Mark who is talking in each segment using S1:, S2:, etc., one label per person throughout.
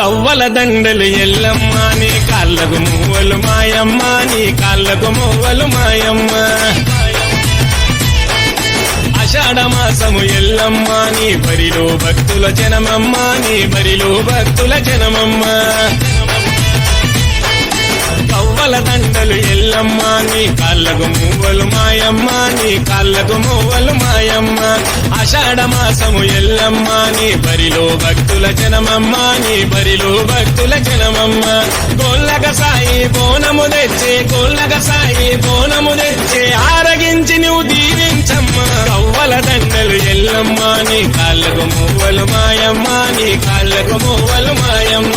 S1: గవ్వల దండలు ఎల్లమ్మ నీ కాళ్ళకు మువ్వలు మాయమ్మ నీ కాళ్ళకు మువ్వలు మాయమ్మ ఆషాఢ మాసము ఎల్లమ్మ నీ బరిలో భక్తుల జనమమ్మ నీ బరిలో భక్తుల జనమమ్మ గవ్వల దండలు ఎల్లమ్మ నీ కాళ్ళకు మువ్వలు మాయమ్మ నీ కాళ్ళకు మువ్వలు మాయమ్మ ఆషాఢ మాసము ఎల్లమ్మ నీ బరిలో భక్తుల జనమమ్మ నీ బరిలో భక్తుల జనమమ్మ గోళ్ళగ సాయి బోనము తెచ్చే గోళ్ళగ సాయి బోనము తెచ్చే ఆరగించి నువ్వు దీవించమ్మ గవ్వల దండలు ఎల్లమ్మ నీ కాళ్ళకు మువ్వలు మాయమ్మ నీ కాళ్ళకు మువ్వలు మాయమ్మ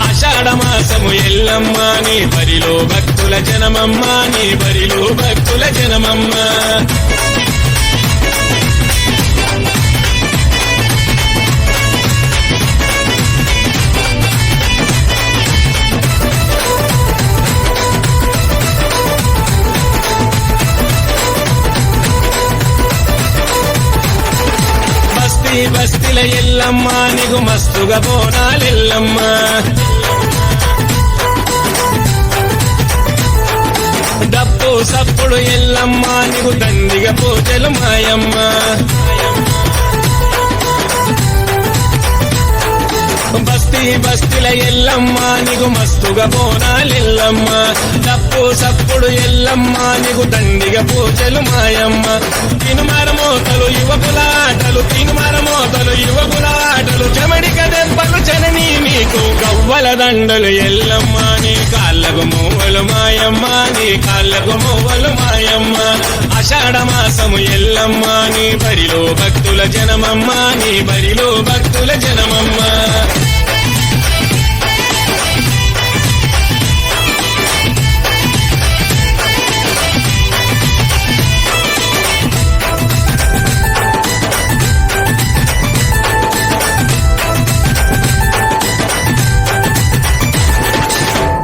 S1: ఆషాఢ మాసము ఎల్లమ్మ నీ బరిలో భక్తుల జనమమ్మ నీ బరిలో భక్తుల జనమమ్మ బస్తీ బస్తీల ఎల్లమ్మ నీకు మస్తుగా బోనాలెల్లమ్మ డప్పు సప్పుడు ఎల్లమ్మ నీకు దండిగా పూజలు మాయమ్మ బస్తీ బస్తీల ఎల్లమ్మ నీకు మస్తుగా బోనాలెల్లమ్మ డప్పు సప్పుడు ఎల్లమ్మ నీకు దండిగా పూజలు మాయమ్మ తినుమర మోతలు యువకుల ఆటలు తినుమర మోతలు యువకుల ఆటలు చెమడిక దెబ్బలు జననీ నీకు గవ్వల దండలు ఎల్లమ్మ నీ కాళ్ళకు మువ్వలు మాయమ్మ నీ కాళ్ళకు మువ్వలు మాయమ్మ ఆషాఢ మాసము ఎల్లమ్మ నీ బరిలో భక్తుల జనమమ్మ నీ బరిలో భక్తుల జనమమ్మ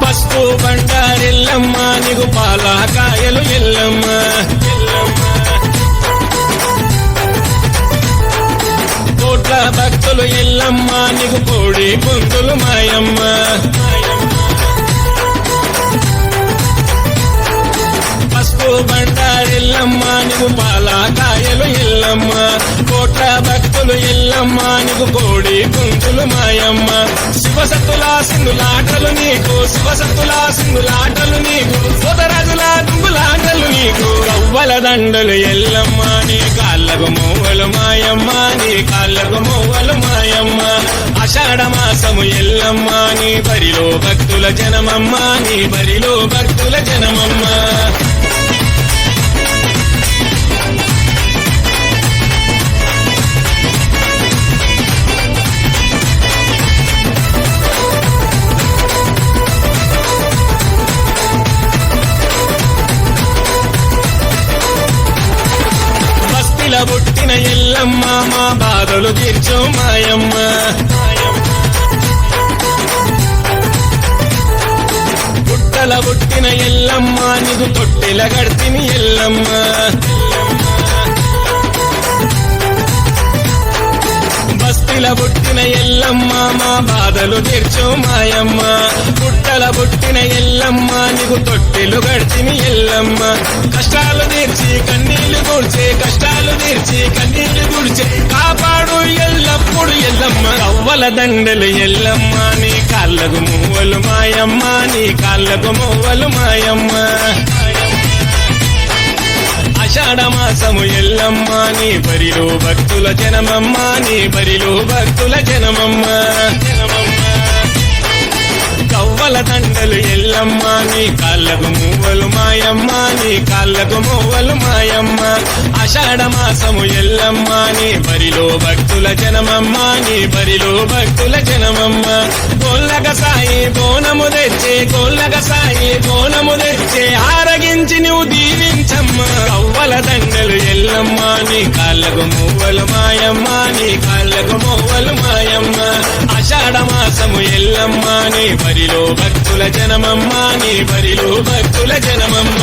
S1: పసుపు బండారెల్లమ్మ నీకు పాలకాయలు ఎల్లమ్మ కోట్ల భక్తులు ఎల్లమ్మ నీకు కోడి పుందులు మాయమ్మ పసుపు బండారెల్లమ్మ నీకు పాలకాయలు ఎల్లమ్మ కోట్ల భక్తులు ఎల్లమ్మ నీకు కోడి పుందులు మాయమ్మ శివసత్తుల సింధులాటలు నీకు శివసత్తుల సింధులాటలు నీకు సోదరాజుల దుంగులాటలు నీకు గవ్వల దండలు ఎల్లమ్మ నీ కాళ్ళకు మువ్వలు మాయమ్మ నీ కాళ్ళకు మువ్వలు మాయమ్మ ఆషాఢ మాసము ఎల్లమ్మ నీ బరిలో భక్తుల జనమమ్మ నీ బరిలో భక్తుల జనమమ్మ పుట్టిన ఎల్లమ్మ మా బాధలు తీర్చు మాయమ్మ పుట్టల పుట్టిన ఎల్లమ్మ నీకు తొట్టెల గడితిని ఎల్లమ్మ బస్తీల పుట్టిన ఎల్లమ్మ మా బాధలు తీర్చు మాయమ్మ పుట్టల పుట్టిన ఎల్లమ్మ నీకు తొట్టెలు గడితిని ఎల్లమ్మ కష్టాలు తీర్చి కన్నీళ్లు కూర్చే కష్టాలు తీర్చి కన్నీళ్లు కూర్చే కాపాడు ఎల్లప్పుడు ఎల్లమ్మ గవ్వల దండలు ఎల్లమ్మ నీ కాళ్ళకు మువ్వలు మాయమ్మ నీ కాళ్ళకు మువ్వలు మాయమ్మ ఆషాఢ మాసము ఎల్లమ్మ నీ బరిలో భక్తుల జనమమ్మ నీ బరిలో భక్తుల జనమమ్మ గవ్వల దండలు ఎల్లమ్మ నీ కాళ్ళకు మువ్వలు మాయమ్మ నీ కాళ్ళకు మువ్వలు మాయమ్మ ఆషాఢ మాసము ఎల్లమ్మ నీ బరిలో భక్తుల జనమమ్మ నీ బరిలో భక్తుల జనమమ్మ గోళ్ళగ సాయి బోనము తెచ్చే గోళ్ళగ సాయి బోనము తెచ్చే ఆరగించి నువ్వు దీవించమ్మ గవ్వల దండలు ఎల్లమ్మ నీ కాళ్ళకు మువ్వలు మాయమ్మ నీ కాళ్ళకు మువ్వలు మాయమ్మ ఆషాఢ మాసము ఎల్లమ్మ నీ బరిలో భక్తుల జనమమ్మ నీ బరిలో భక్తుల జనమమ్మ